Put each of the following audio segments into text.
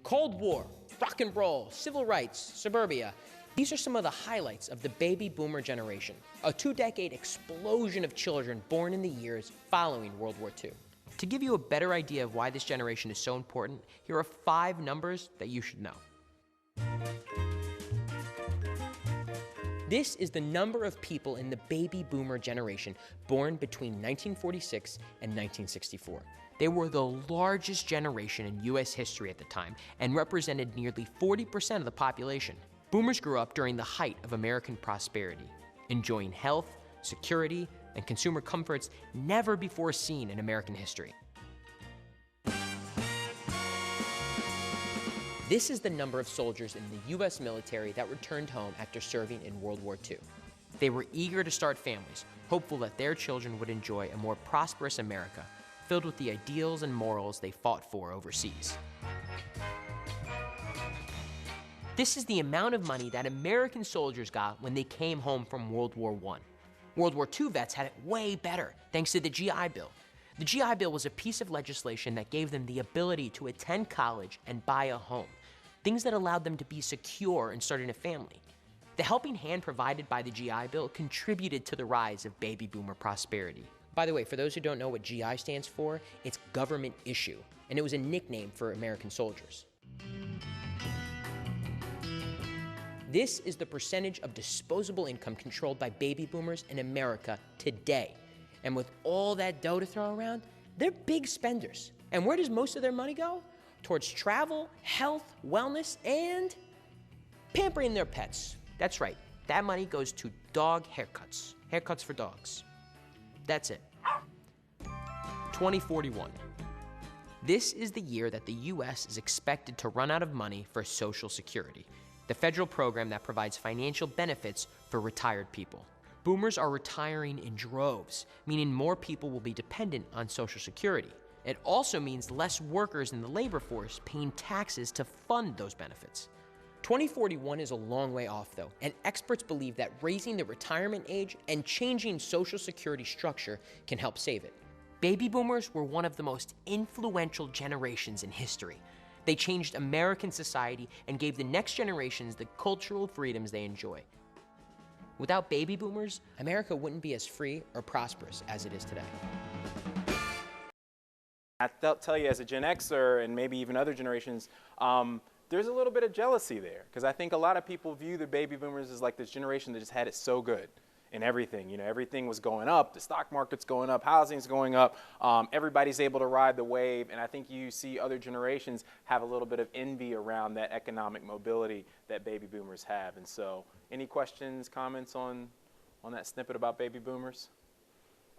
Cold War, rock and roll, civil rights, suburbia. These are some of the highlights of the baby boomer generation, a 2-decade explosion of children born in the years following World War II. To give you a better idea of why this generation is so important, here are 5 numbers that you should know. This is the number of people in the baby boomer generation born between 1946 and 1964. They were the largest generation in U.S. history at the time and represented nearly 40% of the population. Boomers grew up during the height of American prosperity, enjoying health, security, and consumer comforts never before seen in American history. This is the number of soldiers in the U.S. military that returned home after serving in World War II. They were eager to start families, hopeful that their children would enjoy a more prosperous America, filled with the ideals and morals they fought for overseas. This is the amount of money that American soldiers got when they came home from World War I. World War II vets had it way better, thanks to the GI Bill. The GI Bill was a piece of legislation that gave them the ability to attend college and buy a home, things that allowed them to be secure in starting a family. The helping hand provided by the GI Bill contributed to the rise of baby boomer prosperity. By the way, for those who don't know what GI stands for, it's government issue, and it was a nickname for American soldiers. This is the percentage of disposable income controlled by baby boomers in America today. And with all that dough to throw around, they're big spenders. And where does most of their money go? Towards travel, health, wellness, and pampering their pets. That's right, that money goes to dog haircuts. Haircuts for dogs. That's it. 2041. This is the year that the U.S. is expected to run out of money for Social Security, the federal program that provides financial benefits for retired people. Boomers are retiring in droves, meaning more people will be dependent on Social Security. It also means less workers in the labor force paying taxes to fund those benefits. 2041 is a long way off, though, and experts believe that raising the retirement age and changing Social Security structure can help save it. Baby boomers were one of the most influential generations in history. They changed American society and gave the next generations the cultural freedoms they enjoy. Without baby boomers, America wouldn't be as free or prosperous as it is today. I'll tell you, as a Gen Xer and maybe even other generations, there's a little bit of jealousy there, because I think a lot of people view the baby boomers as like this generation that just had it so good in everything. You know, everything was going up, the stock market's going up, housing's going up, everybody's able to ride the wave, and I think you see other generations have a little bit of envy around that economic mobility that baby boomers have. And so, any questions, comments on that snippet about baby boomers?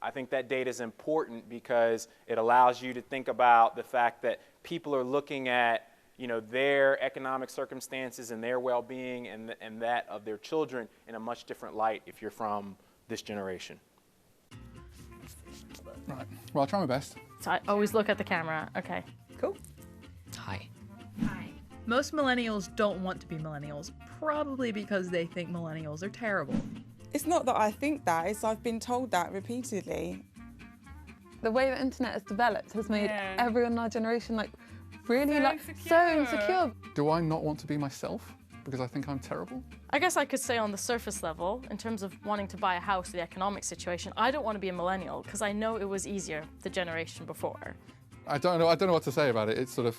I think that data is important because it allows you to think about the fact that people are looking at, you know, their economic circumstances and their well-being and that of their children in a much different light if you're from this generation. Right. Well, I'll try my best. So I always look at the camera. Okay. Cool. Hi. Hi. Most millennials don't want to be millennials, probably because they think millennials are terrible. It's not that I think that, it's I've been told that repeatedly. The way the internet has developed has made everyone in our generation really so insecure. Do I not want to be myself because I think I'm terrible? I guess I could say on the surface level, in terms of wanting to buy a house, the economic situation, I don't want to be a millennial because I know it was easier the generation before. I don't know what to say about it. It's sort of...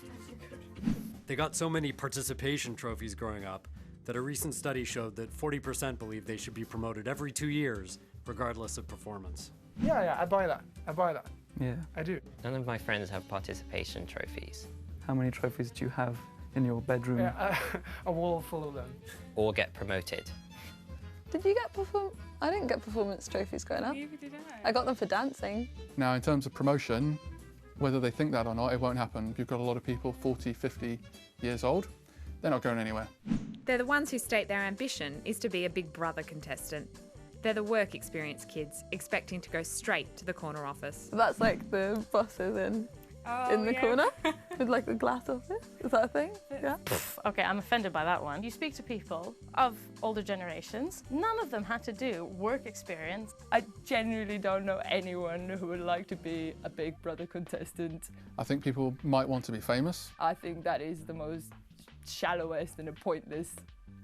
They got so many participation trophies growing up that a recent study showed that 40% believe they should be promoted every 2 years, regardless of performance. Yeah, I buy that. Yeah. I do. None of my friends have participation trophies. How many trophies do you have in your bedroom? Yeah, a wall full of them. Or get promoted. Did you get I didn't get performance trophies growing up. Neither did I got them for dancing. Now, in terms of promotion, whether they think that or not, it won't happen. You've got a lot of people 40, 50 years old. They're not going anywhere. They're the ones who state their ambition is to be a Big Brother contestant. They're the work experience kids, expecting to go straight to the corner office. That's like the bosses in in the corner with like a glass office. Is that a thing? Yeah. Okay, I'm offended by that one. You speak to people of older generations, none of them had to do work experience. I genuinely don't know anyone who would like to be a Big Brother contestant. I think people might want to be famous. I think that is the most shallowest and a pointless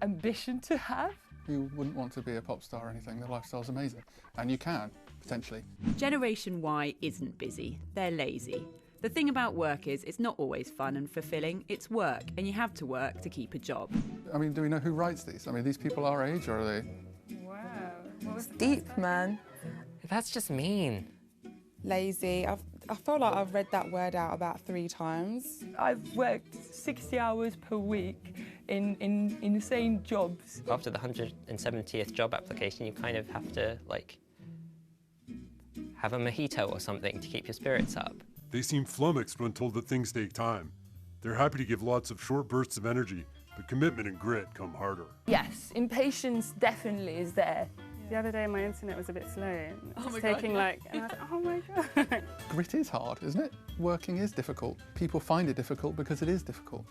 ambition to have. You wouldn't want to be a pop star or anything. The lifestyle's amazing. And you can, potentially. Generation Y isn't busy. They're lazy. The thing about work is it's not always fun and fulfilling. It's work, and you have to work to keep a job. I mean, do we know who writes these? I mean, these people our age, or are they? Wow. It's deep, man. That's just mean. Lazy. I feel like I've read that word out about 3 times. I've worked 60 hours per week in insane jobs. After the 170th job application, you kind of have to, like, have a mojito or something to keep your spirits up. They seem flummoxed when told that things take time. They're happy to give lots of short bursts of energy, but commitment and grit come harder. Yes, impatience definitely is there. The other day my internet was a bit slow. Oh my taking God. and I was like, oh my God. Grit is hard, isn't it? Working is difficult. People find it difficult because it is difficult.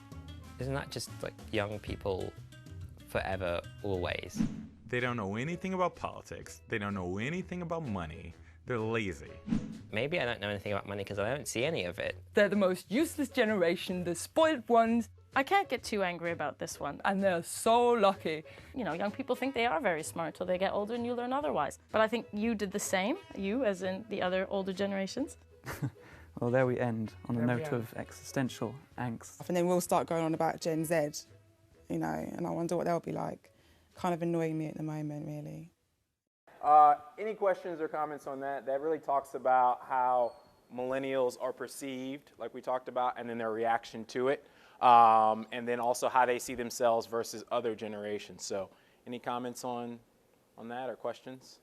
Isn't that just like young people forever, always? They don't know anything about politics. They don't know anything about money. They're lazy. Maybe I don't know anything about money because I don't see any of it. They're the most useless generation, the spoiled ones. I can't get too angry about this one. And they're so lucky. You know, young people think they are very smart till they get older and you learn otherwise. But I think you did the same, you as in the other older generations. Well, there we end on a note of existential angst. And then we'll start going on about Gen Z, you know, and I wonder what they'll be like. Kind of annoying me at the moment, really. Any questions or comments on that? That really talks about how millennials are perceived, like we talked about, and then their reaction to it, and then also how they see themselves versus other generations. So any comments on that or questions?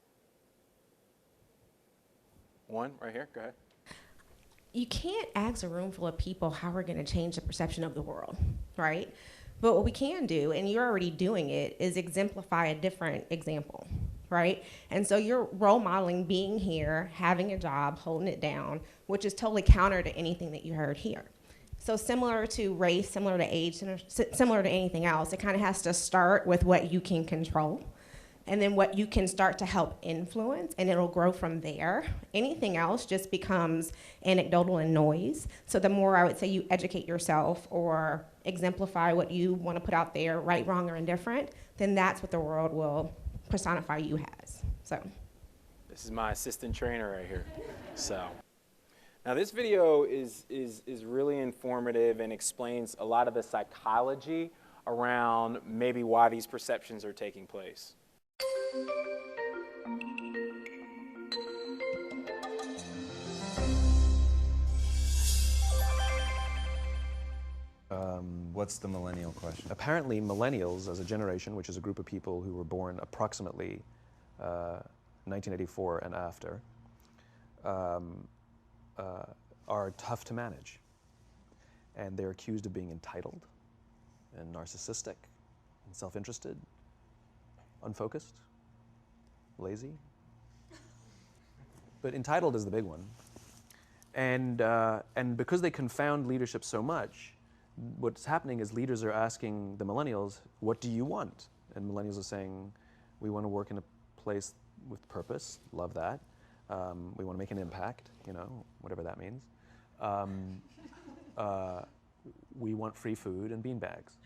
One right here, go ahead. You can't ask a room full of people how we're going to change the perception of the world, right? But what we can do, and you're already doing it, is exemplify a different example, right? And so you're role modeling being here, having a job, holding it down, which is totally counter to anything that you heard here. So similar to race, similar to age, similar to anything else, it kind of has to start with what you can control and then what you can start to help influence, and it'll grow from there. Anything else just becomes anecdotal and noise. So the more I would say you educate yourself or exemplify what you want to put out there, right, wrong, or indifferent, then that's what the world will personify you as. So this is my assistant trainer right here. So now this video is really informative and explains a lot of the psychology around maybe why these perceptions are taking place. What's the millennial question? Apparently, millennials as a generation, which is a group of people who were born approximately 1984 and after, are tough to manage. And they're accused of being entitled and narcissistic and self-interested, unfocused, lazy. But entitled is the big one. And because they confound leadership so much, what's happening is leaders are asking the millennials, what do you want? And millennials are saying, we want to work in a place with purpose, love that. We want to make an impact, you know, whatever that means. We want free food and beanbags.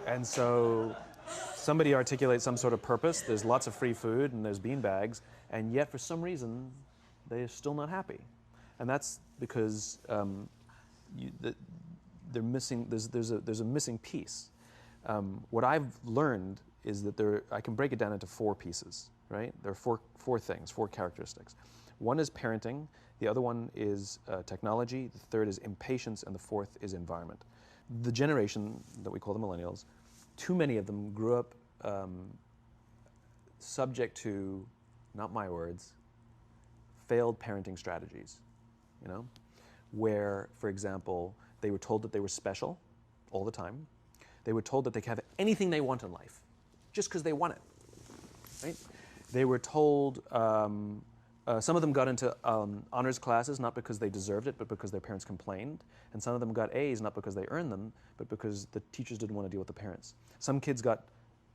And so somebody articulates some sort of purpose, there's lots of free food and there's beanbags, and yet for some reason, they're still not happy. And that's because they're missing, there's a missing piece. What I've learned is that I can break it down into 4 pieces, right? There are four things, 4 characteristics. One is parenting, the other one is technology, the third is impatience, and the fourth is environment. The generation that we call the millennials, too many of them grew up subject to, not my words, failed parenting strategies, you know? Where, for example, they were told that they were special all the time. They were told that they could have anything they want in life, just because they want it, right? They were told Some of them got into honors classes not because they deserved it, but because their parents complained. And some of them got A's not because they earned them, but because the teachers didn't want to deal with the parents. Some kids got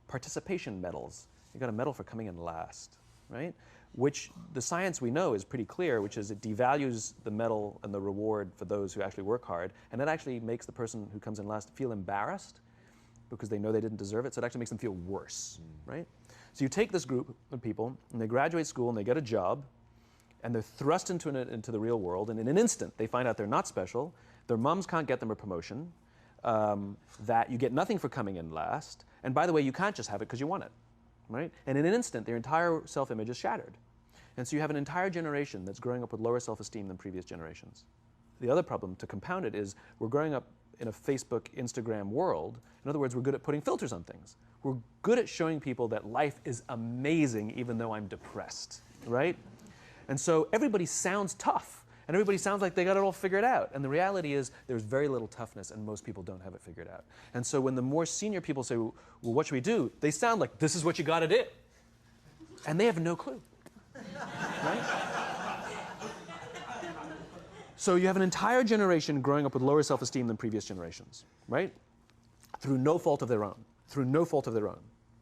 participation medals. You got a medal for coming in last, right? Which the science we know is pretty clear, which is it devalues the medal and the reward for those who actually work hard. And it actually makes the person who comes in last feel embarrassed because they know they didn't deserve it. So it actually makes them feel worse, right? So you take this group of people and they graduate school and they get a job, and they're thrust into the real world, and in an instant, they find out they're not special, their moms can't get them a promotion, that you get nothing for coming in last, and by the way, you can't just have it because you want it, right? And in an instant, their entire self-image is shattered. And so you have an entire generation that's growing up with lower self-esteem than previous generations. The other problem, to compound it, is we're growing up in a Facebook, Instagram world. In other words, we're good at putting filters on things. We're good at showing people that life is amazing even though I'm depressed, right? And so everybody sounds tough, and everybody sounds like they got it all figured out. And the reality is there's very little toughness, and most people don't have it figured out. And so when the more senior people say, well, what should we do? They sound like, this is what you got to do. And they have no clue, right? So you have an entire generation growing up with lower self-esteem than previous generations, right? Through no fault of their own,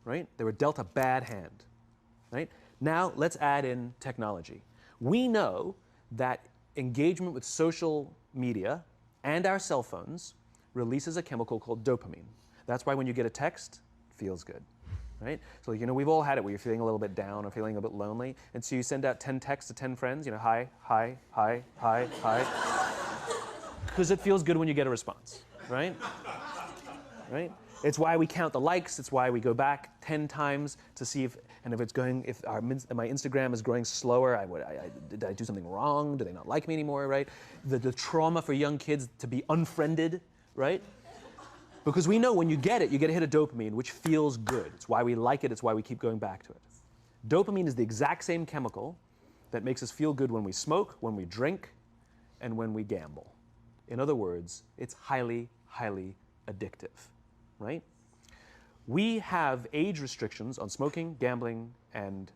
right? They were dealt a bad hand, right? Now let's add in technology. We know that engagement with social media and our cell phones releases a chemical called dopamine. That's why when you get a text, it feels good, right? So, you know, we've all had it where you're feeling a little bit down or feeling a bit lonely, and so you send out 10 texts to 10 friends, you know, hi, hi, hi, hi, hi, because it feels good when you get a response, right? Right? It's why we count the likes. It's why we go back 10 times to see if my Instagram is growing slower, did I do something wrong? Do they not like me anymore, right? The trauma for young kids to be unfriended, right? Because we know when you get a hit of dopamine, which feels good. It's why we like it. It's why we keep going back to it. Dopamine is the exact same chemical that makes us feel good when we smoke, when we drink, and when we gamble. In other words, it's highly, highly addictive, right? We have age restrictions on smoking, gambling, and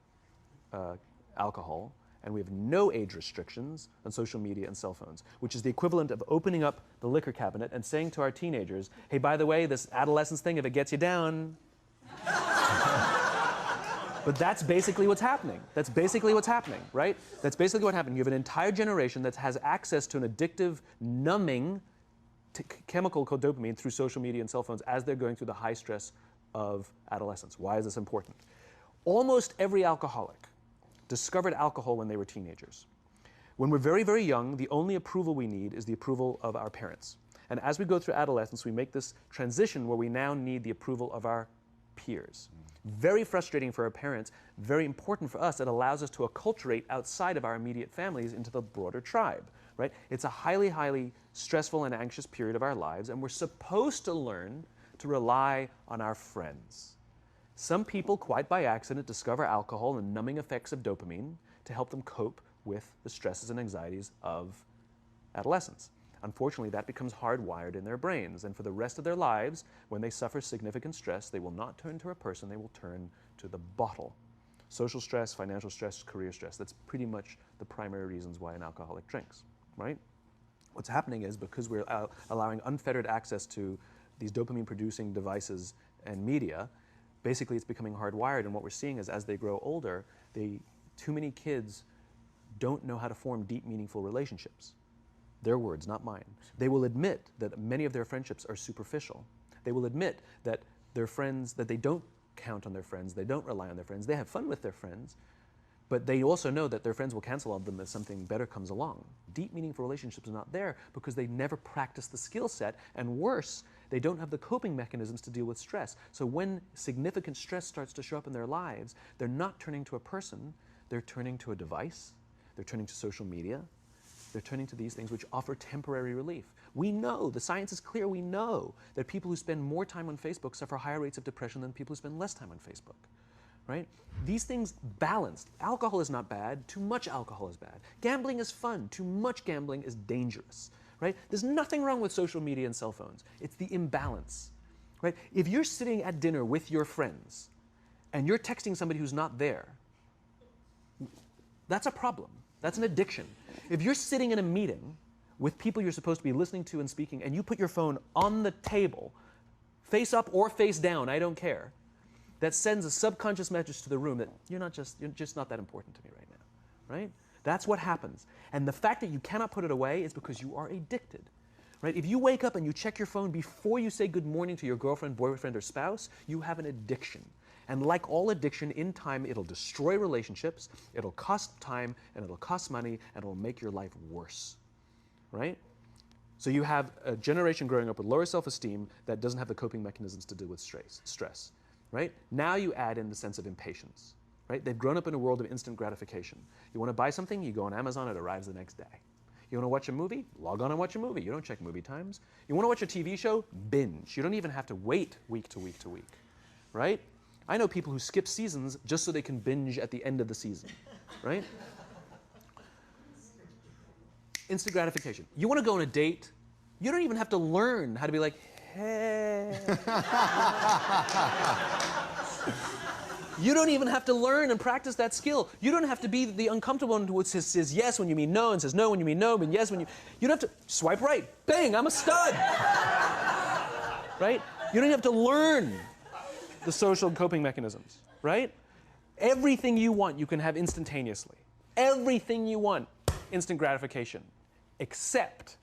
alcohol, and we have no age restrictions on social media and cell phones, which is the equivalent of opening up the liquor cabinet and saying to our teenagers, hey, by the way, this adolescence thing, if it gets you down. But that's basically what's happening. That's basically what's happening, right? That's basically what happened. You have an entire generation that has access to an addictive, numbing chemical called dopamine through social media and cell phones as they're going through the high stress of adolescence. Why is this important? Almost every alcoholic discovered alcohol when they were teenagers. When we're very, very young, the only approval we need is the approval of our parents. And as we go through adolescence, we make this transition where we now need the approval of our peers. Very frustrating for our parents, very important for us. It allows us to acculturate outside of our immediate families into the broader tribe, right? It's a highly, highly stressful and anxious period of our lives, and we're supposed to learn to rely on our friends. Some people, quite by accident, discover alcohol and numbing effects of dopamine to help them cope with the stresses and anxieties of adolescence. Unfortunately, that becomes hardwired in their brains, and for the rest of their lives, when they suffer significant stress, they will not turn to a person, they will turn to the bottle. Social stress, financial stress, career stress, that's pretty much the primary reasons why an alcoholic drinks, right? What's happening is because we're allowing unfettered access to these dopamine-producing devices and media, basically it's becoming hardwired, and what we're seeing is as they grow older, too many kids don't know how to form deep, meaningful relationships. Their words, not mine. They will admit that many of their friendships are superficial. They will admit that their friends, that they don't count on their friends, they don't rely on their friends, they have fun with their friends, but they also know that their friends will cancel on them as something better comes along. Deep, meaningful relationships are not there because they never practice the skill set, and worse, they don't have the coping mechanisms to deal with stress. So when significant stress starts to show up in their lives, they're not turning to a person, they're turning to a device, they're turning to social media, they're turning to these things which offer temporary relief. We know, the science is clear, we know that people who spend more time on Facebook suffer higher rates of depression than people who spend less time on Facebook, right? These things balanced. Alcohol is not bad, too much alcohol is bad. Gambling is fun, too much gambling is dangerous, right? There's nothing wrong with social media and cell phones. It's the imbalance, right? If you're sitting at dinner with your friends and you're texting somebody who's not there, That's a problem. That's an addiction. If you're sitting in a meeting with people you're supposed to be listening to and speaking, and you put your phone on the table, face up or face down, I don't care, that sends a subconscious message to the room that you're just not that important to me right now, right? That's what happens. And the fact that you cannot put it away is because you are addicted, right? If you wake up and you check your phone before you say good morning to your girlfriend, boyfriend, or spouse, you have an addiction. And like all addiction, in time, it'll destroy relationships, it'll cost time, and it'll cost money, and it'll make your life worse, right? So you have a generation growing up with lower self-esteem that doesn't have the coping mechanisms to deal with stress, right? Now you add in the sense of impatience, right? They've grown up in a world of instant gratification. You want to buy something, you go on Amazon, it arrives the next day. You want to watch a movie? Log on and watch a movie. You don't check movie times. You want to watch a TV show? Binge. You don't even have to wait week to week to week, right? I know people who skip seasons just so they can binge at the end of the season, right? Instant gratification. You want to go on a date? You don't even have to learn how to be like, hey. You don't even have to learn and practice that skill. You don't have to be the uncomfortable one who says yes when you mean no and says no when you mean no, but yes when you... You don't have to swipe right. Bang, I'm a stud. Right? You don't have to learn the social coping mechanisms, right? Everything you want, you can have instantaneously. Everything you want, instant gratification, except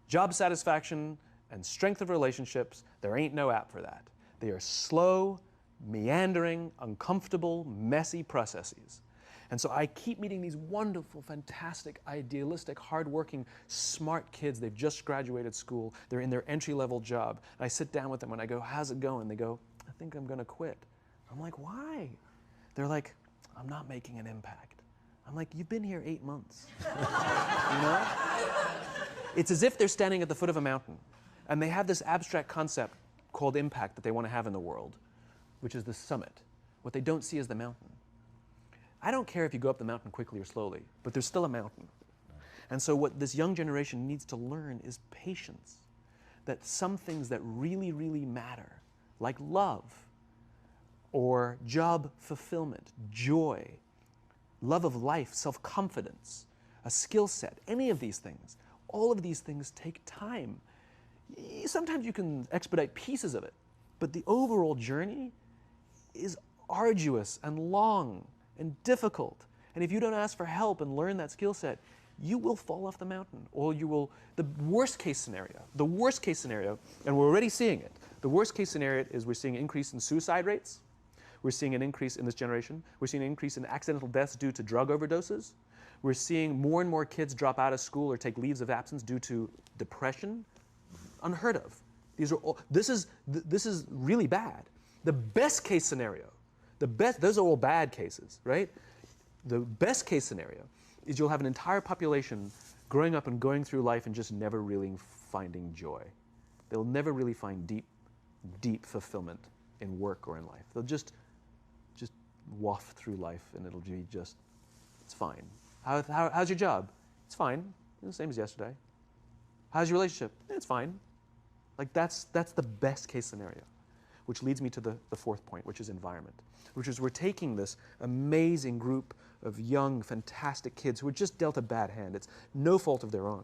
job satisfaction and strength of relationships. There ain't no app for that. They are slow, meandering, uncomfortable, messy processes. And so I keep meeting these wonderful, fantastic, idealistic, hardworking, smart kids. They've just graduated school. They're in their entry-level job. And I sit down with them and I go, how's it going? They go, I think I'm going to quit. I'm like, why? They're like, I'm not making an impact. I'm like, you've been here 8 months. You know? It's as if they're standing at the foot of a mountain and they have this abstract concept called impact that they want to have in the world, which is the summit. What they don't see is the mountain. I don't care if you go up the mountain quickly or slowly, but there's still a mountain. And so what this young generation needs to learn is patience. That some things that really, really matter, like love, or job fulfillment, joy, love of life, self-confidence, a skill set, any of these things, all of these things take time. Sometimes you can expedite pieces of it, but the overall journey is arduous and long and difficult. And if you don't ask for help and learn that skill set, you will fall off the mountain, or you will, the worst case scenario, and we're already seeing it, the worst case scenario is we're seeing an increase in suicide rates, we're seeing an increase in this generation, we're seeing an increase in accidental deaths due to drug overdoses, we're seeing more and more kids drop out of school or take leaves of absence due to depression, unheard of. These are all, this is really bad. The best case scenario, those are all bad cases, right? The best case scenario is you'll have an entire population growing up and going through life and just never really finding joy. They'll never really find deep fulfillment in work or in life. They'll just waft through life and it'll be just, it's fine. How's your job? It's fine. It's the same as yesterday. How's your relationship? It's fine. Like that's the best case scenario. Which leads me to the fourth point, which is environment, which is we're taking this amazing group of young, fantastic kids who were just dealt a bad hand. It's no fault of their own.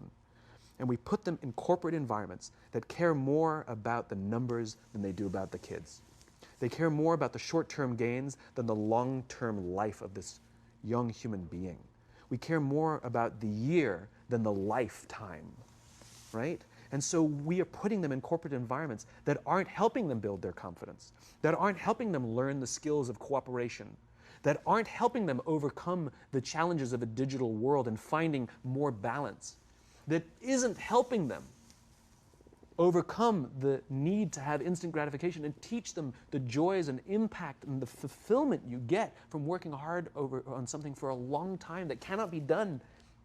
And we put them in corporate environments that care more about the numbers than they do about the kids. They care more about the short-term gains than the long-term life of this young human being. We care more about the year than the lifetime, right? And so we are putting them in corporate environments that aren't helping them build their confidence, that aren't helping them learn the skills of cooperation, that aren't helping them overcome the challenges of a digital world and finding more balance, that isn't helping them overcome the need to have instant gratification and teach them the joys and impact and the fulfillment you get from working hard on something for a long time that cannot be done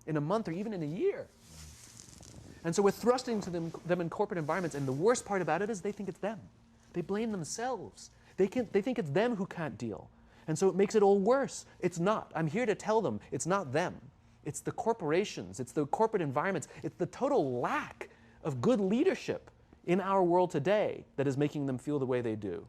in a month or even in a year. And so we're thrusting to them in corporate environments, and the worst part about it is they think it's them. They blame themselves. They think it's them who can't deal. And so it makes it all worse. It's not. I'm here to tell them it's not them. It's the corporations. It's the corporate environments. It's the total lack of good leadership in our world today that is making them feel the way they do.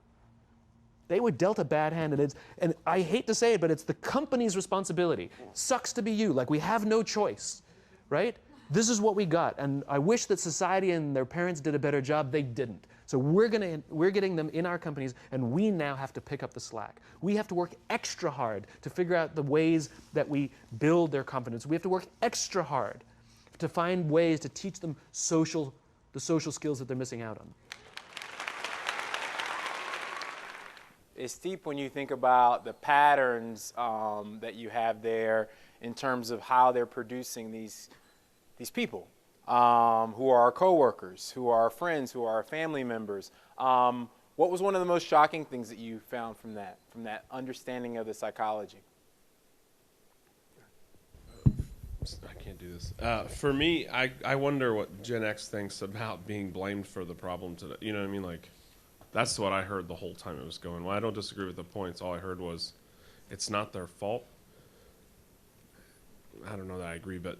They were dealt a bad hand, and I hate to say it, but it's the company's responsibility. Sucks to be you, like we have no choice, right? This is what we got, and I wish that society and their parents did a better job. They didn't. So we're getting them in our companies, and we now have to pick up the slack. We have to work extra hard to figure out the ways that we build their confidence. We have to work extra hard to find ways to teach them the social skills that they're missing out on. It's deep when you think about the patterns that you have there in terms of how they're producing these people who are our coworkers, who are our friends, who are our family members. What was one of the most shocking things that you found from that understanding of the psychology? I can't do this. For me, I wonder what Gen X thinks about being blamed for the problem today. You know what I mean? Like, that's what I heard the whole time it was going. Well, I don't disagree with the points. All I heard was, it's not their fault. I don't know that I agree, but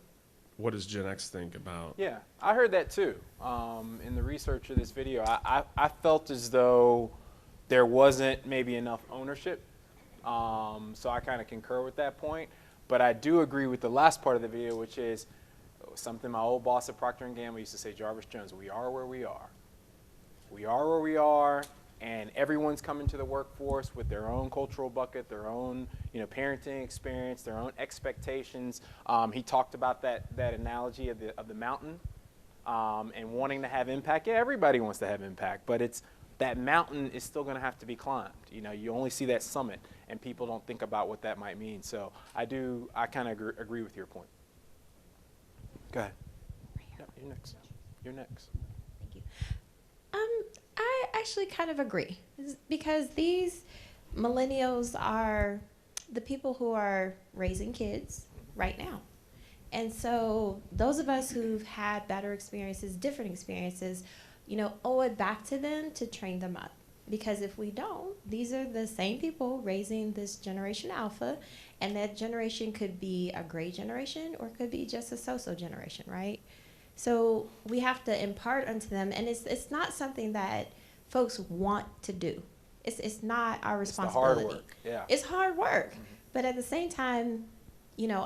what does Gen X think about? Yeah, I heard that too. In the research of this video, I felt as though there wasn't maybe enough ownership. So I kind of concur with that point. But I do agree with the last part of the video, which is something my old boss at Procter & Gamble used to say, Jarvis Jones, we are where we are. We are where we are, and everyone's coming to the workforce with their own cultural bucket, their own parenting experience, their own expectations. He talked about that analogy of the mountain and wanting to have impact. Yeah, everybody wants to have impact, but that mountain is still going to have to be climbed. You only see that summit, and people don't think about what that might mean. So I kind of agree with your point. Go ahead. Yep, you're next. You're next. Thank you. I actually kind of agree, because these millennials are the people who are raising kids right now. And so those of us who've had better experiences, different experiences, owe it back to them to train them up. Because if we don't, these are the same people raising this generation alpha, and that generation could be a great generation or could be just a so-so generation, right? So we have to impart unto them, and it's not something that folks want to do. It's not our responsibility. It's the hard work. Yeah. It's hard work. Mm-hmm. But at the same time,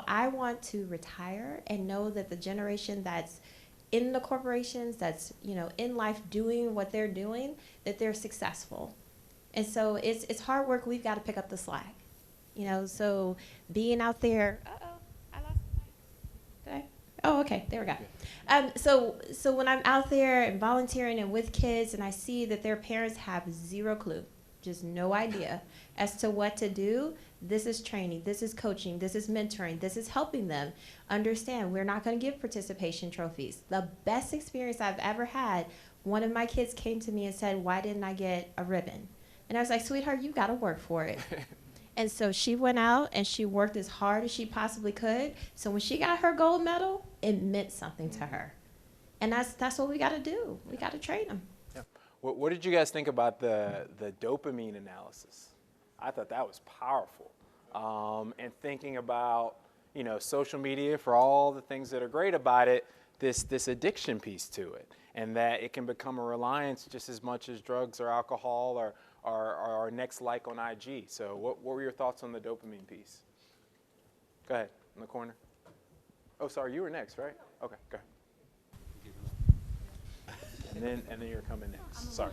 I want to retire and know that the generation that's in the corporations, that's in life doing what they're doing, that they're successful. And so it's hard work. We've got to pick up the slack. So being out there. I lost the mic. Oh, okay, there we go. So when I'm out there and volunteering and with kids, and I see that their parents have zero clue, just no idea as to what to do, this is training, this is coaching, this is mentoring, this is helping them understand we're not going to give participation trophies. The best experience I've ever had, one of my kids came to me and said, why didn't I get a ribbon? And I was like, sweetheart, you got to work for it. And so she went out and she worked as hard as she possibly could. So when she got her gold medal, it meant something to her. And that's what we got to do. We got to train them. Yeah. What did you guys think about the dopamine analysis? I thought that was powerful. And thinking about, social media, for all the things that are great about it, this addiction piece to it, and that it can become a reliance just as much as drugs or alcohol or our next like on IG. So what were your thoughts on the dopamine piece? Go ahead, in the corner. Oh, sorry, you were next, right? Okay, go ahead. And then you're coming next. Sorry.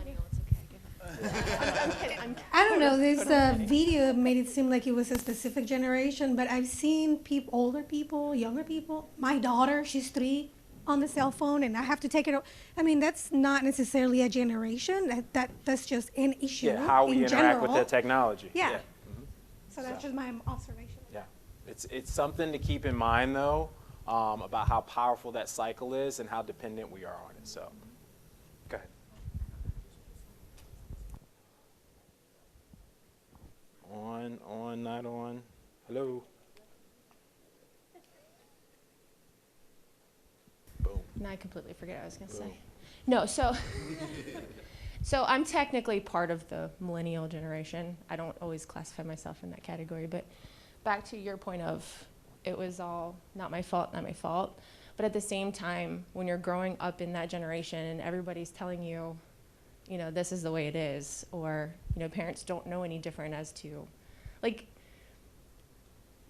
I don't know, this video made it seem like it was a specific generation, but I've seen older people, younger people. My daughter, she's 3, on the cell phone, and I have to take it. I mean, that's not necessarily a generation. That's just an issue. Yeah, how we in interact general. with the technology. Yeah. Mm-hmm. So that's just my observation. Yeah, it's something to keep in mind though, about how powerful that cycle is and how dependent we are on it. So, go ahead. On, not on. Hello. No, I completely forget what I was going to say. No, so I'm technically part of the millennial generation. I don't always classify myself in that category, but back to your point of it was all not my fault. But at the same time, when you're growing up in that generation and everybody's telling you you know, this is the way it is, or, you know, parents don't know any different as to, like,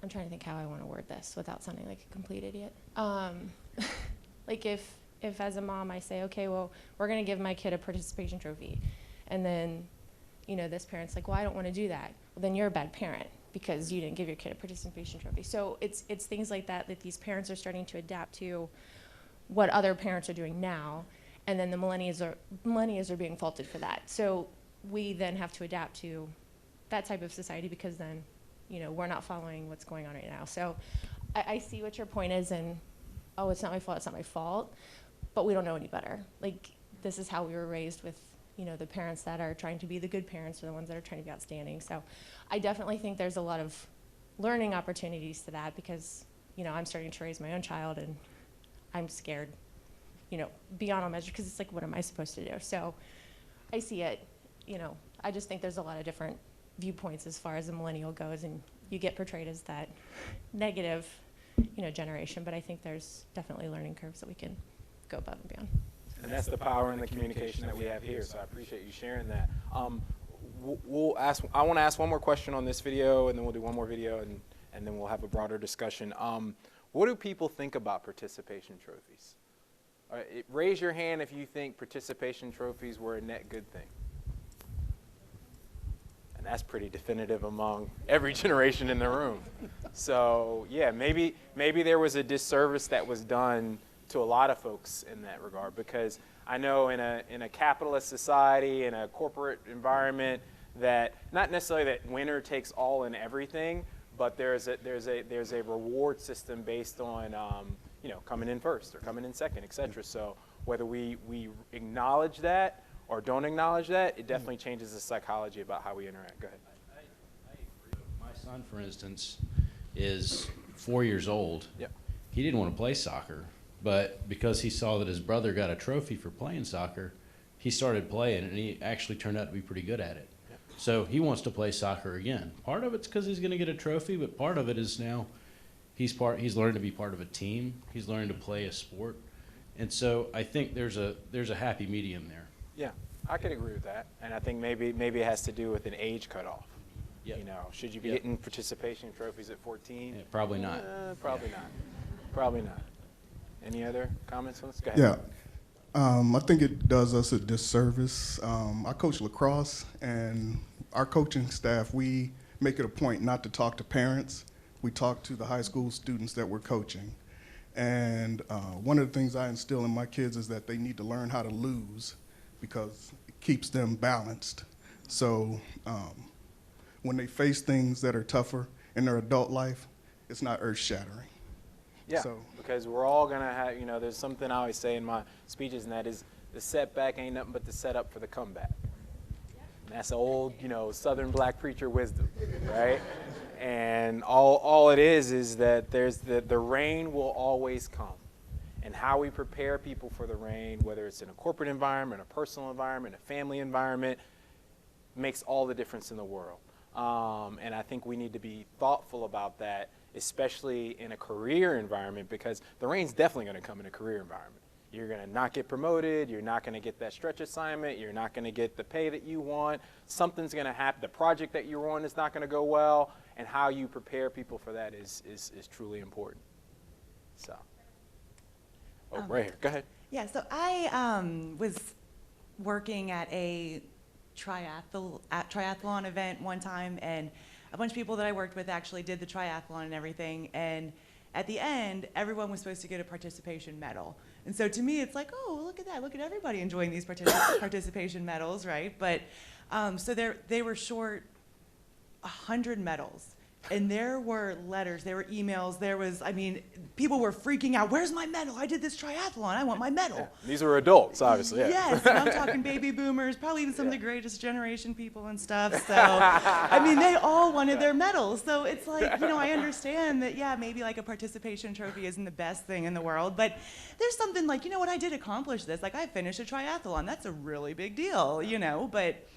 I'm trying to think how I want to word this without sounding like a complete idiot. Like if as a mom I say, okay, well, we're going to give my kid a participation trophy, and then, you know, this parent's like, well, I don't want to do that. Well, then you're a bad parent because you didn't give your kid a participation trophy. So it's things like that these parents are starting to adapt to what other parents are doing now, and then the millennials are being faulted for that. So we then have to adapt to that type of society because then, you know, we're not following what's going on right now. So I see what your point is, and oh, it's not my fault, it's not my fault, but we don't know any better. Like, this is how we were raised with, you know, the parents that are trying to be the good parents or the ones that are trying to be outstanding. So I definitely think there's a lot of learning opportunities to that because, you know, I'm starting to raise my own child and I'm scared, you know, beyond all measure, because it's like, what am I supposed to do? So I see it, you know, I just think there's a lot of different viewpoints as far as the millennial goes, and you get portrayed as that negative, you know, generation, but I think there's definitely learning curves that we can go above and beyond. And that's the power in the communication that we have here, so I appreciate you sharing that. I want to ask one more question on this video, and then we'll do one more video, and then we'll have a broader discussion. What do people think about participation trophies? Raise your hand if you think participation trophies were a net good thing. And that's pretty definitive among every generation in the room. So yeah, maybe there was a disservice that was done to a lot of folks in that regard, because I know in a capitalist society, in a corporate environment, that not necessarily that winner takes all in everything, but there's a reward system based on you know, coming in first or coming in second, etc. So whether we acknowledge that or don't acknowledge that, it definitely changes the psychology about how we interact. Go ahead. I agree. My son, for instance, is 4 years old. Yep. He didn't want to play soccer, but because he saw that his brother got a trophy for playing soccer, he started playing, and he actually turned out to be pretty good at it. Yep. So he wants to play soccer again. Part of it's because he's going to get a trophy, but part of it is now he's learned to be part of a team. He's learned to play a sport. And so I think there's a happy medium there. Yeah, I could agree with that, and I think maybe it has to do with an age cutoff. Yep. You know, should you be getting participation trophies at 14? Yeah, probably not. Probably not. Probably not. Any other comments on this? Go ahead. Yeah, I think it does us a disservice. I coach lacrosse, and our coaching staff, we make it a point not to talk to parents. We talk to the high school students that we're coaching. And one of the things I instill in my kids is that they need to learn how to lose, because it keeps them balanced. So when they face things that are tougher in their adult life, it's not earth-shattering. Yeah, So, because we're all going to have, you know, there's something I always say in my speeches, and that is the setback ain't nothing but the setup for the comeback. And that's old, you know, Southern black preacher wisdom, right? And all it is that there's the rain will always come. And how we prepare people for the rain, whether it's in a corporate environment, a personal environment, a family environment, makes all the difference in the world. And I think we need to be thoughtful about that, especially in a career environment, because the rain's definitely going to come in a career environment. You're going to not get promoted. You're not going to get that stretch assignment. You're not going to get the pay that you want. Something's going to happen. The project that you're on is not going to go well. And how you prepare people for that is truly important. So, right here. Go ahead. Yeah, so I was working at a triathlon event one time, and a bunch of people that I worked with actually did the triathlon and everything. And at the end, everyone was supposed to get a participation medal. And so to me, it's like, oh, look at that. Look at everybody enjoying these participation medals, right? But so they were short 100 medals. And there were letters, there were emails, there was, I mean, people were freaking out. Where's my medal? I did this triathlon. I want my medal. Yeah. These are adults, obviously. Yeah. Yes, and I'm talking baby boomers, probably even some of the greatest generation people and stuff. So, I mean, they all wanted their medals. So it's like, you know, I understand that, yeah, maybe like a participation trophy isn't the best thing in the world, but there's something like, you know what, I did accomplish this. Like, I finished a triathlon. That's a really big deal, you know, but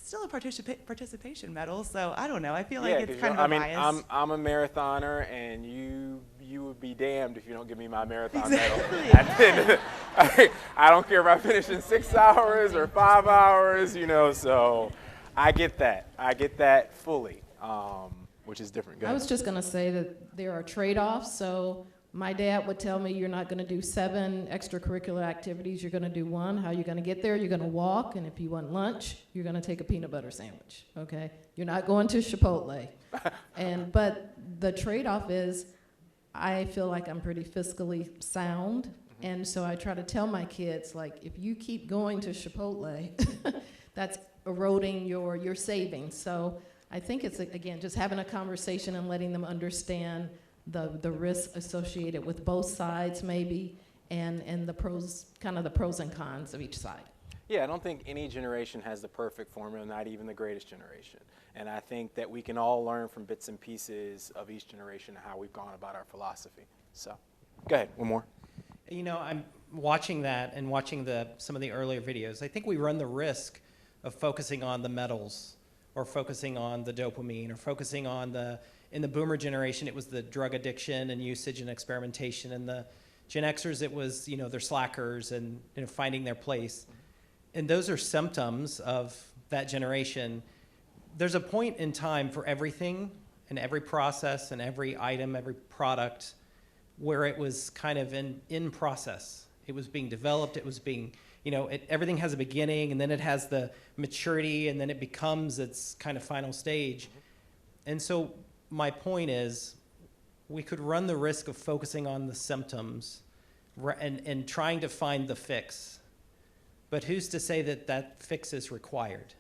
still a participation medal. So I don't know. I feel like Yeah, it's 'cause kind of a I mean, bias. I'm a marathoner, and you would be damned if you don't give me my marathon Exactly. medal. At the end of I don't care if I finish in 6 hours or 5 hours, you know. So I get that. I get that fully, which is different. Go I ahead. was just going to say that there are trade-offs. So my dad would tell me you're not going to do 7 extracurricular activities. You're going to do 1. How are you going to get there? You're going to walk. And if you want lunch, you're going to take a peanut butter sandwich. Okay? You're not going to Chipotle. But the trade-off is I feel like I'm pretty fiscally sound. And so I try to tell my kids, like, if you keep going to Chipotle, that's eroding your savings. So I think it's, again, just having a conversation and letting them understand the risks associated with both sides maybe, and the pros, kind of the pros and cons of each side. Yeah, I don't think any generation has the perfect formula, not even the greatest generation. And I think that we can all learn from bits and pieces of each generation how we've gone about our philosophy. So, go ahead, one more. You know, I'm watching that and watching some of the earlier videos. I think we run the risk of focusing on the metals, or focusing on the dopamine, or focusing on in the boomer generation, it was the drug addiction and usage and experimentation. And the Gen Xers, it was, you know, they're slackers and, you know, finding their place. And those are symptoms of that generation. There's a point in time for everything and every process and every item, every product, where it was kind of in process. It was being developed, it was being, you know, everything has a beginning, and then it has the maturity, and then it becomes its kind of final stage. And so my point is, we could run the risk of focusing on the symptoms and trying to find the fix. But who's to say that that fix is required?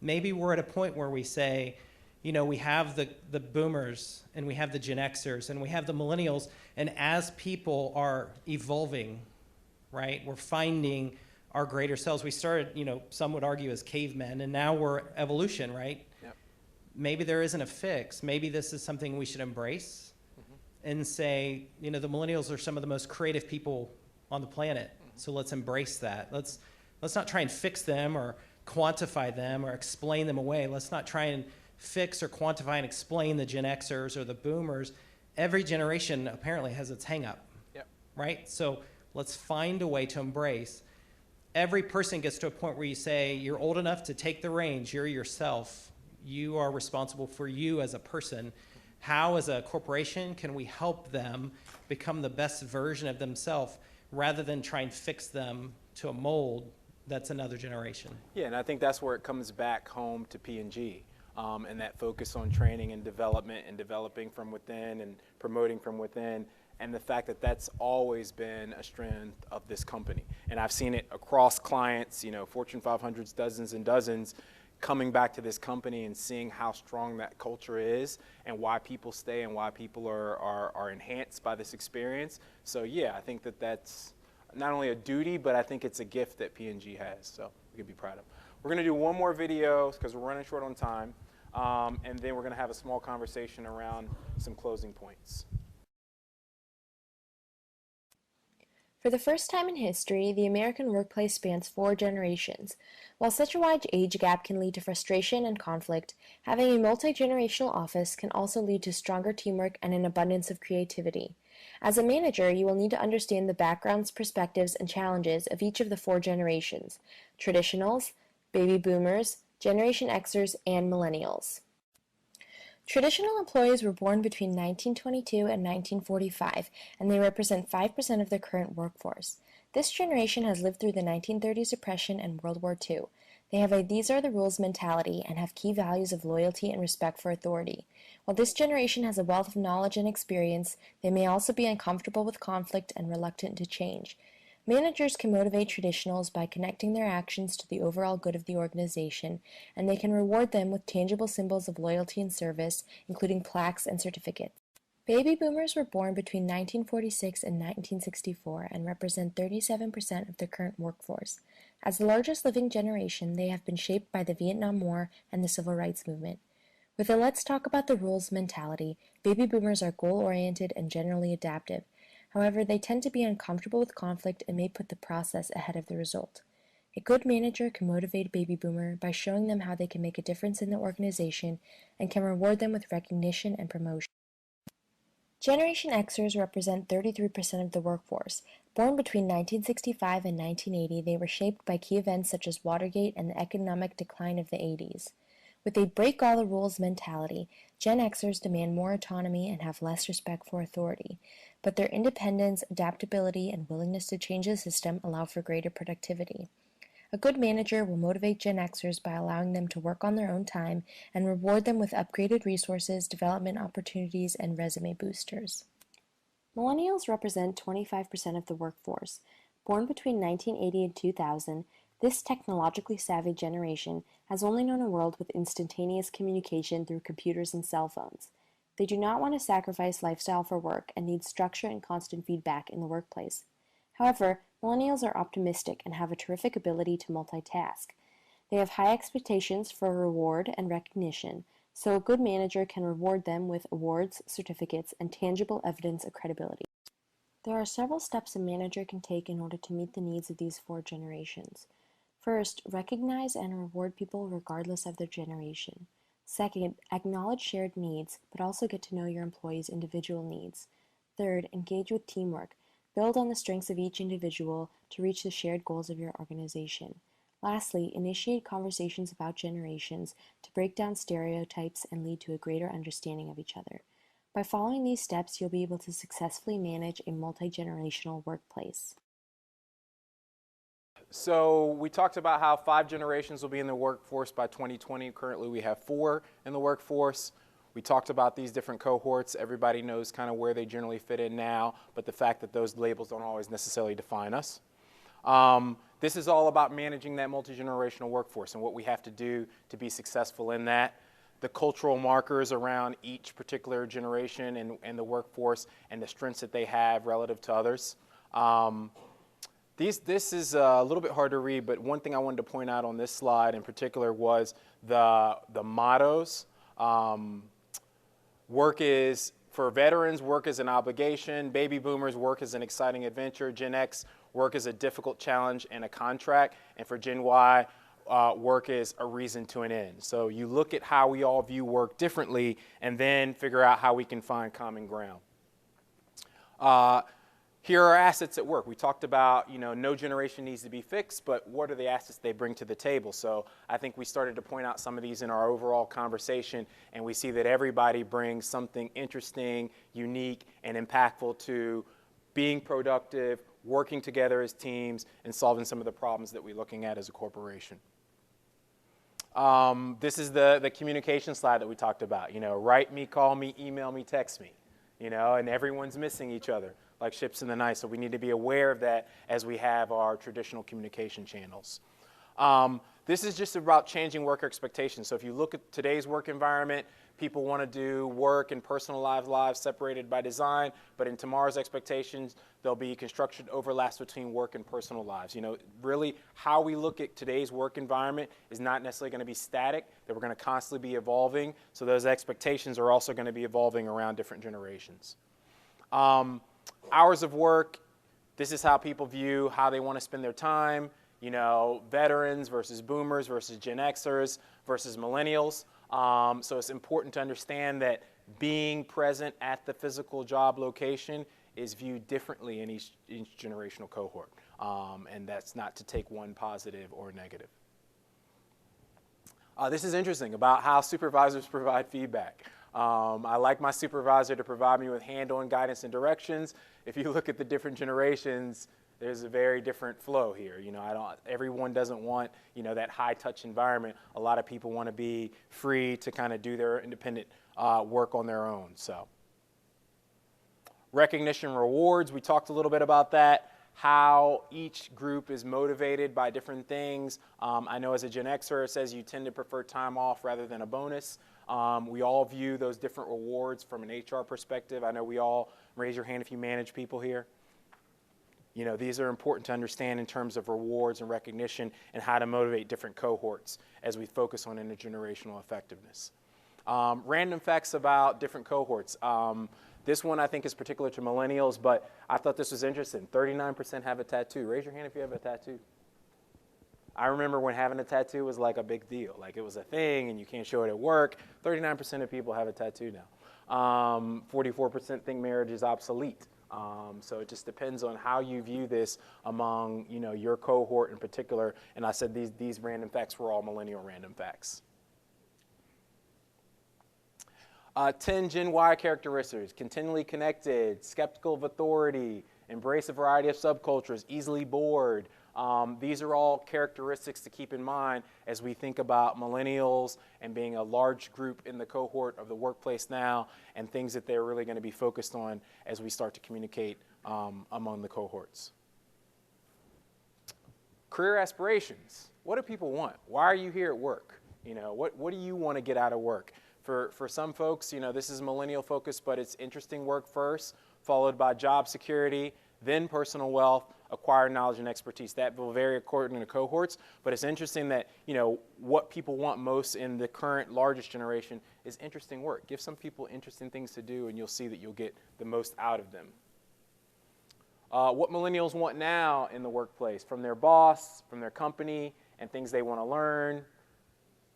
Maybe we're at a point where we say, you know, we have the boomers, and we have the Gen Xers, and we have the millennials, and as people are evolving, right, we're finding our greater selves. We started, you know, some would argue as cavemen, and now we're evolution, right? Yep. Maybe there isn't a fix. Maybe this is something we should embrace and say, you know, the millennials are some of the most creative people on the planet, so let's embrace that. Let's not try and fix them or quantify them or explain them away. Let's not try and fix or quantify and explain the Gen Xers or the boomers. Every generation apparently has its hang up, right? So let's find a way to embrace. Every person gets to a point where you say, you're old enough to take the reins, you're yourself, you are responsible for you as a person. How, as a corporation, can we help them become the best version of themselves rather than try and fix them to a mold that's another generation? Yeah, and I think that's where it comes back home to P&G, and that focus on training and development and developing from within and promoting from within, and the fact that that's always been a strength of this company. And I've seen it across clients, you know, Fortune 500s, dozens and dozens, coming back to this company and seeing how strong that culture is and why people stay and why people are enhanced by this experience. So yeah, I think that that's not only a duty, but I think it's a gift that P&G has, so we can be proud of. We're going to do one more video because we're running short on time, and then we're going to have a small conversation around some closing points. For the first time in history, the American workplace spans 4 generations. While such a wide age gap can lead to frustration and conflict, having a multi-generational office can also lead to stronger teamwork and an abundance of creativity. As a manager, you will need to understand the backgrounds, perspectives, and challenges of each of the 4 generations: traditionals, baby boomers, Generation Xers, and millennials. Traditional employees were born between 1922 and 1945, and they represent 5% of the current workforce. This generation has lived through the 1930s Depression and World War II. They have a "these are the rules" mentality and have key values of loyalty and respect for authority. While this generation has a wealth of knowledge and experience, they may also be uncomfortable with conflict and reluctant to change. Managers can motivate traditionals by connecting their actions to the overall good of the organization, and they can reward them with tangible symbols of loyalty and service, including plaques and certificates. Baby boomers were born between 1946 and 1964 and represent 37% of the current workforce. As the largest living generation, they have been shaped by the Vietnam War and the Civil Rights Movement. With a "let's talk about the rules" mentality, baby boomers are goal-oriented and generally adaptive. However, they tend to be uncomfortable with conflict and may put the process ahead of the result. A good manager can motivate a baby boomer by showing them how they can make a difference in the organization and can reward them with recognition and promotion. Generation Xers represent 33% of the workforce. Born between 1965 and 1980, they were shaped by key events such as Watergate and the economic decline of the 80s. With a break-all-the-rules mentality, Gen Xers demand more autonomy and have less respect for authority, but their independence, adaptability, and willingness to change the system allow for greater productivity. A good manager will motivate Gen Xers by allowing them to work on their own time and reward them with upgraded resources, development opportunities, and resume boosters. Millennials represent 25% of the workforce. Born between 1980 and 2000, this technologically savvy generation has only known a world with instantaneous communication through computers and cell phones. They do not want to sacrifice lifestyle for work and need structure and constant feedback in the workplace. However, millennials are optimistic and have a terrific ability to multitask. They have high expectations for reward and recognition, so a good manager can reward them with awards, certificates, and tangible evidence of credibility. There are several steps a manager can take in order to meet the needs of these four generations. First, recognize and reward people regardless of their generation. Second, acknowledge shared needs, but also get to know your employees' individual needs. Third, engage with teamwork. Build on the strengths of each individual to reach the shared goals of your organization. Lastly, initiate conversations about generations to break down stereotypes and lead to a greater understanding of each other. By following these steps, you'll be able to successfully manage a multi-generational workplace. So we talked about how 5 generations will be in the workforce by 2020. Currently we have 4 in the workforce. We talked about these different cohorts. Everybody knows kind of where they generally fit in now, but the fact that those labels don't always necessarily define us. This is all about managing that multi-generational workforce and what we have to do to be successful in that. The cultural markers around each particular generation and the workforce and the strengths that they have relative to others. This is a little bit hard to read, but one thing I wanted to point out on this slide in particular was the mottos. Work is, for veterans, work is an obligation. Baby boomers, work is an exciting adventure. Gen X, work is a difficult challenge and a contract. And for Gen Y, work is a reason to an end. So you look at how we all view work differently and then figure out how we can find common ground. Here are assets at work. We talked about, no generation needs to be fixed, but what are the assets they bring to the table? So I think we started to point out some of these in our overall conversation, and we see that everybody brings something interesting, unique, and impactful to being productive, working together as teams, and solving some of the problems that we're looking at as a corporation. This is the communication slide that we talked about. Write me, call me, email me, text me. And everyone's missing each other like ships in the night. So we need to be aware of that as we have our traditional communication channels. This is just about changing work expectations. So if you look at today's work environment, people want to do work and personal lives separated by design, but in tomorrow's expectations, there'll be construction overlaps between work and personal lives. Really how we look at today's work environment is not necessarily going to be static, that we're going to constantly be evolving. So those expectations are also going to be evolving around different generations. Hours of work, this is how people view how they want to spend their time. Veterans versus boomers versus Gen Xers versus millennials. So it's important to understand that being present at the physical job location is viewed differently in each generational cohort. And that's not to take one positive or negative. This is interesting about how supervisors provide feedback. I like my supervisor to provide me with hand-on guidance and directions. If you look at the different generations, there's a very different flow here. Everyone doesn't want, that high-touch environment. A lot of people want to be free to kind of do their independent work on their own. So, recognition rewards, we talked a little bit about that, how each group is motivated by different things. I know as a Gen Xer, it says you tend to prefer time off rather than a bonus. We all view those different rewards from an HR perspective. I know we all, raise your hand if you manage people here. These are important to understand in terms of rewards and recognition and how to motivate different cohorts as we focus on intergenerational effectiveness. Random facts about different cohorts. This one I think is particular to millennials, but I thought this was interesting. 39% have a tattoo. Raise your hand if you have a tattoo. I remember when having a tattoo was like a big deal. Like it was a thing and you can't show it at work. 39% of people have a tattoo now. 44% think marriage is obsolete. So it just depends on how you view this among, you know, your cohort in particular. And I said these random facts were all millennial random facts. 10 Gen Y characteristics: continually connected, skeptical of authority, embrace a variety of subcultures, easily bored. These are all characteristics to keep in mind as we think about millennials and being a large group in the cohort of the workplace now, and things that they're really going to be focused on as we start to communicate among the cohorts. Career aspirations. What do people want? Why are you here at work? You know, what do you want to get out of work? For some folks, you know, this is millennial focused, but it's interesting work first, followed by job security, then personal wealth, acquired knowledge and expertise. That will vary according to cohorts, but it's interesting that, you know, what people want most in the current largest generation is interesting work. Give some people interesting things to do and you'll see that you'll get the most out of them. What millennials want now in the workplace from their boss, from their company, and things they want to learn.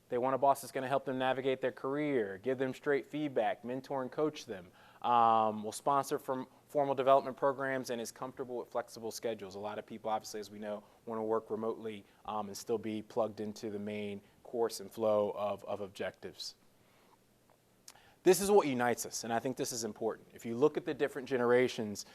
They want a boss that's going to help them navigate their career, give them straight feedback, mentor and coach them, will sponsor from formal development programs, and is comfortable with flexible schedules. A lot of people, obviously, as we know, want to work remotely and still be plugged into the main course and flow of objectives. This is what unites us, and I think this is important. If you look at the different generations,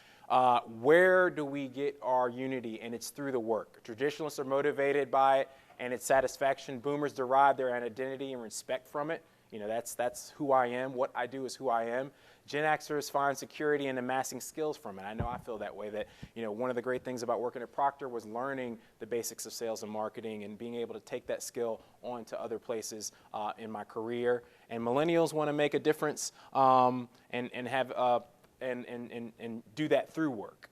where do we get our unity? And it's through the work. Traditionalists are motivated by it and its satisfaction. Boomers derive their identity and respect from it. You know, that's who I am. What I do is who I am. Gen Xers find security in amassing skills from it. I know I feel that way, that, you know, one of the great things about working at Procter was learning the basics of sales and marketing and being able to take that skill on to other places in my career. And millennials want to make a difference and do that through work.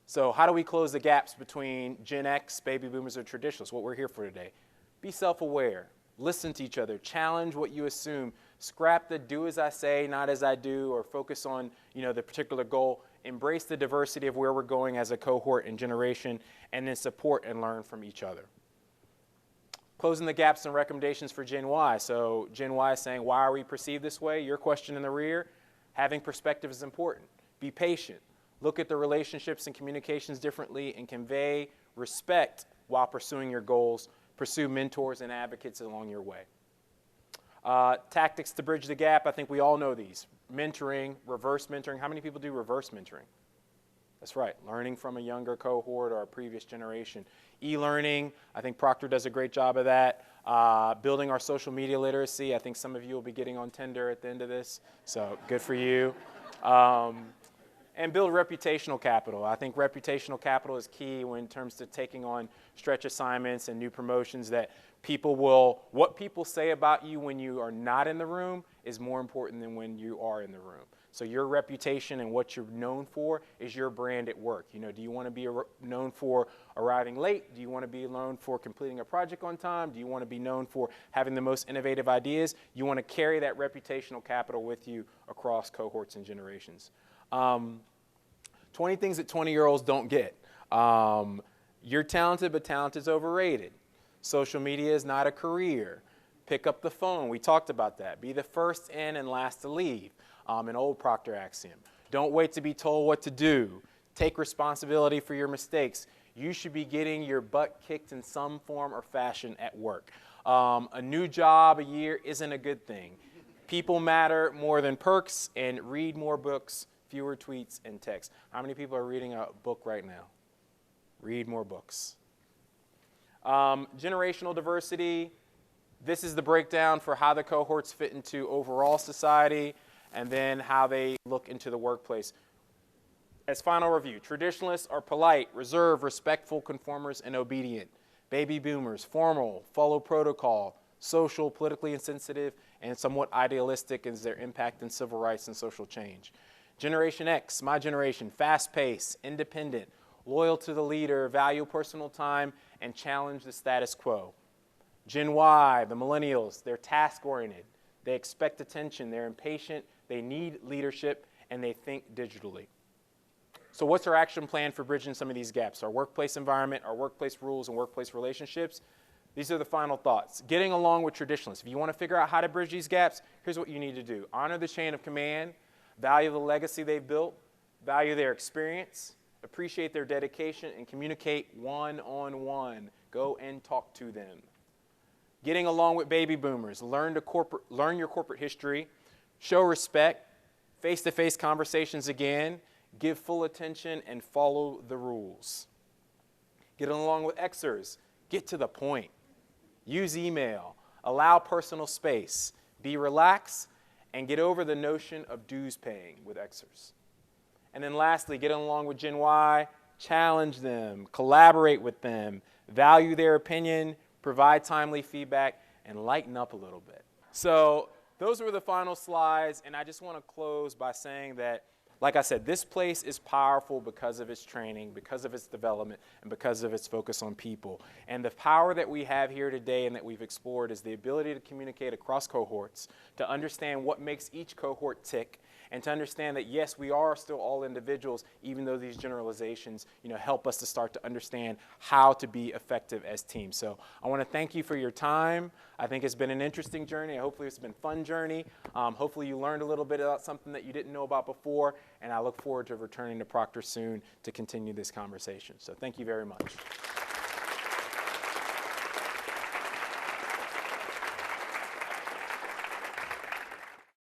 So how do we close the gaps between Gen X, baby boomers, or traditionalists? What we're here for today. Be self-aware. Listen to each other. Challenge what you assume. Scrap the do as I say, not as I do, or focus on, you know, the particular goal. Embrace the diversity of where we're going as a cohort and generation, and then support and learn from each other. Closing the gaps and recommendations for Gen Y. So Gen Y is saying, why are we perceived this way? Your question in the rear. Having perspective is important. Be patient. Look at the relationships and communications differently and convey respect while pursuing your goals. Pursue mentors and advocates along your way. Tactics to bridge the gap, I think we all know these. Mentoring, reverse mentoring. How many people do reverse mentoring? That's right, learning from a younger cohort or a previous generation. E-learning, I think Procter does a great job of that. Building our social media literacy. I think some of you will be getting on Tinder at the end of this, so good for you. And build reputational capital. I think reputational capital is key in terms of taking on stretch assignments and new promotions, that what people say about you when you are not in the room is more important than when you are in the room. So your reputation and what you're known for is your brand at work. You know, do you want to be known for arriving late? Do you want to be known for completing a project on time? Do you want to be known for having the most innovative ideas? You want to carry that reputational capital with you across cohorts and generations. 20 things that 20-year-olds don't get. You're talented, but talent is overrated. Social media is not a career. Pick up the phone. We talked about that. Be the first in and last to leave. An old Procter axiom. Don't wait to be told what to do. Take responsibility for your mistakes. You should be getting your butt kicked in some form or fashion at work. A new job a year isn't a good thing. People matter more than perks, and read more books, fewer tweets and texts. How many people are reading a book right now? Read more books. Generational diversity. This is the breakdown for how the cohorts fit into overall society, and then how they look into the workplace. As final review, traditionalists are polite, reserved, respectful, conformers, and obedient. Baby boomers, formal, follow protocol, social, politically insensitive, and somewhat idealistic in their impact in civil rights and social change. Generation X, my generation, fast-paced, independent, loyal to the leader, value personal time, and challenge the status quo. Gen Y, the millennials, they're task-oriented. They expect attention. They're impatient. They need leadership, and they think digitally. So what's our action plan for bridging some of these gaps? Our workplace environment, our workplace rules, and workplace relationships. These are the final thoughts. Getting along with traditionalists. If you want to figure out how to bridge these gaps, here's what you need to do. Honor the chain of command, value the legacy they've built, value their experience, appreciate their dedication, and communicate one-on-one. Go and talk to them. Getting along with baby boomers. Learn your corporate history, show respect, face-to-face conversations again, give full attention, and follow the rules. Getting along with Xers. Get to the point. Use email. Allow personal space. Be relaxed, and get over the notion of dues paying with Xers. And then lastly, get along with Gen Y. Challenge them. Collaborate with them. Value their opinion. Provide timely feedback, and lighten up a little bit. So those were the final slides, and I just want to close by saying that, like I said, this place is powerful because of its training, because of its development, and because of its focus on people. And the power that we have here today and that we've explored is the ability to communicate across cohorts, to understand what makes each cohort tick, and to understand that, yes, we are still all individuals, even though these generalizations, help us to start to understand how to be effective as teams. So I want to thank you for your time. I think it's been an interesting journey. Hopefully it's been a fun journey. Hopefully you learned a little bit about something that you didn't know about before, and I look forward to returning to Proctor soon to continue this conversation. So thank you very much.